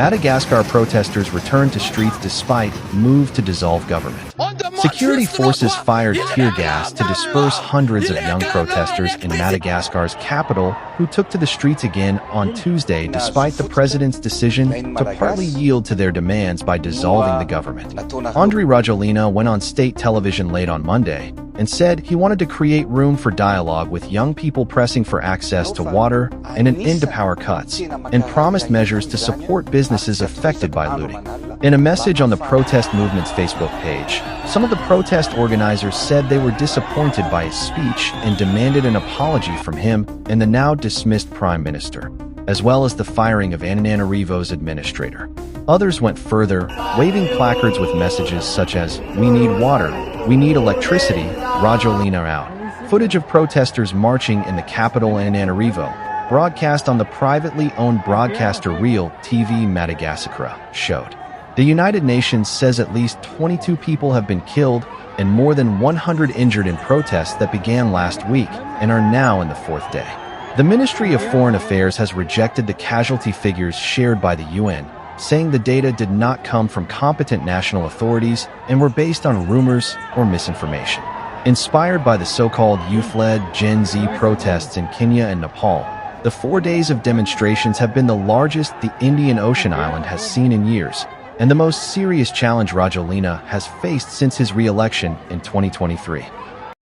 Madagascar protesters returned to streets despite move to dissolve government. Security forces fired tear gas to disperse hundreds of young protesters in Madagascar's capital who took to the streets again on Tuesday despite the president's decision to partly yield to their demands by dissolving the government. Andry Rajoelina went on state television late on Monday and said he wanted to create room for dialogue with young people pressing for access to water and an end to power cuts, and promised measures to support businesses affected by looting. In a message on the protest movement's Facebook page, some of the protest organizers said they were disappointed by his speech and demanded an apology from him and the now dismissed prime minister, as well as the firing of Antananarivo's administrator. Others went further, waving placards with messages such as, "We need water, we need electricity, Rajoelina out." Footage of protesters marching in the capital Antananarivo, broadcast on the privately owned broadcaster Real TV Madagascar, showed. The United Nations says at least 22 people have been killed and more than 100 injured in protests that began last week and are now in the fourth day. The Ministry of Foreign Affairs has rejected the casualty figures shared by the UN, saying the data did not come from competent national authorities and were based on rumors or misinformation. Inspired by the so-called youth-led Gen Z protests in Kenya and Nepal, the 4 days of demonstrations have been the largest the Indian Ocean island has seen in years, and the most serious challenge Rajoelina has faced since his re-election in 2023.